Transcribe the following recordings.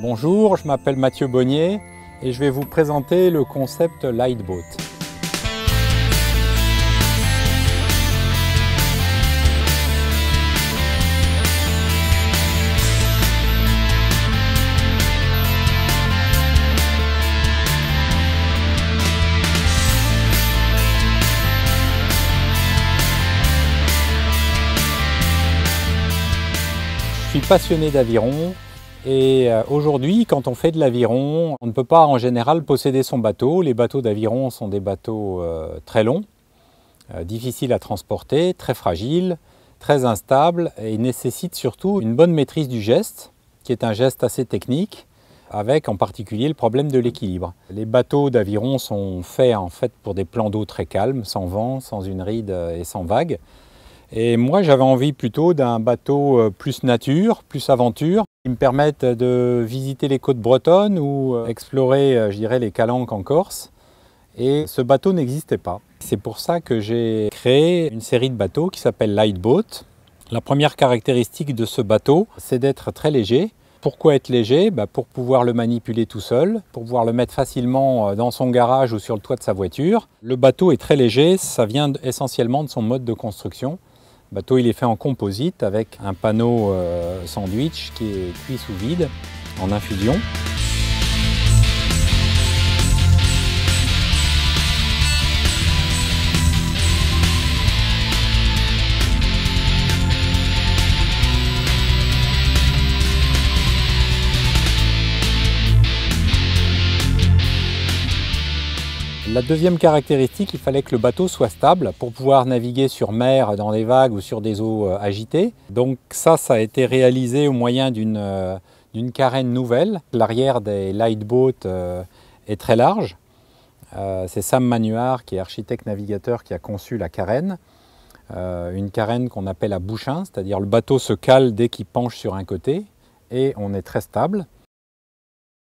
Bonjour, je m'appelle Mathieu Bonnier et je vais vous présenter le concept Lightboat. Je suis passionné d'aviron et aujourd'hui, quand on fait de l'aviron, on ne peut pas en général posséder son bateau. Les bateaux d'aviron sont des bateaux très longs, difficiles à transporter, très fragiles, très instables et nécessitent surtout une bonne maîtrise du geste, qui est un geste assez technique, avec en particulier le problème de l'équilibre. Les bateaux d'aviron sont faits en fait pour des plans d'eau très calmes, sans vent, sans une ride et sans vagues. Et moi, j'avais envie plutôt d'un bateau plus nature, plus aventure, qui me permette de visiter les côtes bretonnes ou explorer, je dirais, les calanques en Corse. Et ce bateau n'existait pas. C'est pour ça que j'ai créé une série de bateaux qui s'appelle Lightboat. La première caractéristique de ce bateau, c'est d'être très léger. Pourquoi être léger? Pour pouvoir le manipuler tout seul, pour pouvoir le mettre facilement dans son garage ou sur le toit de sa voiture. Le bateau est très léger, ça vient essentiellement de son mode de construction. Le bateau il est fait en composite avec un panneau sandwich qui est cuit sous vide en infusion. La deuxième caractéristique, il fallait que le bateau soit stable pour pouvoir naviguer sur mer, dans des vagues ou sur des eaux agitées. Donc ça a été réalisé au moyen d'une carène nouvelle. L'arrière des Lightboat est très large. C'est Sam Manuard, qui est architecte navigateur, qui a conçu la carène. Une carène qu'on appelle à bouchin, c'est-à-dire le bateau se cale dès qu'il penche sur un côté et on est très stable.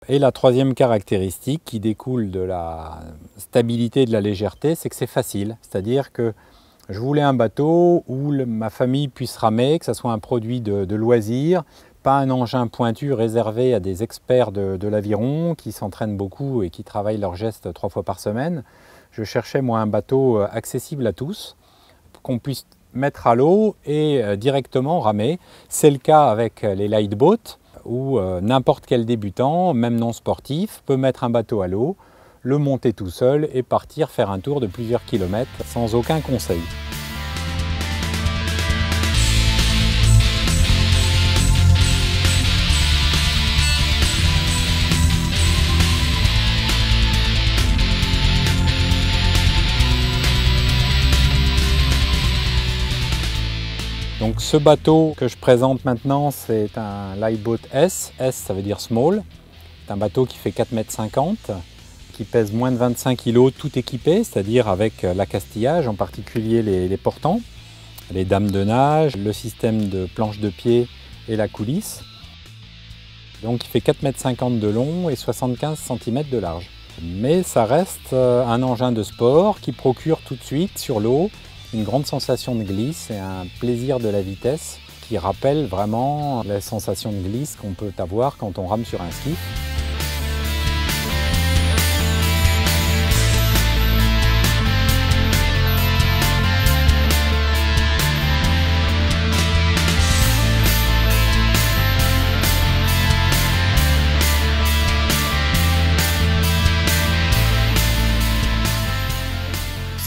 Et la troisième caractéristique qui découle de la stabilité et de la légèreté, c'est que c'est facile. C'est-à-dire que je voulais un bateau où ma famille puisse ramer, que ce soit un produit de loisir, pas un engin pointu réservé à des experts de l'aviron qui s'entraînent beaucoup et qui travaillent leurs gestes 3 fois par semaine. Je cherchais moi un bateau accessible à tous, qu'on puisse mettre à l'eau et directement ramer. C'est le cas avec les Lightboat, où n'importe quel débutant, même non sportif, peut mettre un bateau à l'eau, le monter tout seul et partir faire un tour de plusieurs kilomètres sans aucun conseil. Donc ce bateau que je présente maintenant, c'est un Lightboat S. S, ça veut dire small. C'est un bateau qui fait 4,50 m, qui pèse moins de 25 kg, tout équipé, c'est-à-dire avec l'accastillage, en particulier les portants, les dames de nage, le système de planche de pied et la coulisse. Donc il fait 4,50 m de long et 75 cm de large. Mais ça reste un engin de sport qui procure tout de suite sur l'eau une grande sensation de glisse et un plaisir de la vitesse qui rappelle vraiment la sensation de glisse qu'on peut avoir quand on rame sur un ski.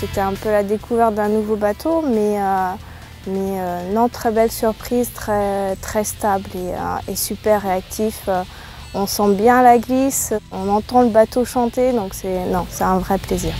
C'était un peu la découverte d'un nouveau bateau, mais non, très belle surprise, très stable et super réactif. On sent bien la glisse, on entend le bateau chanter, donc c'est un vrai plaisir.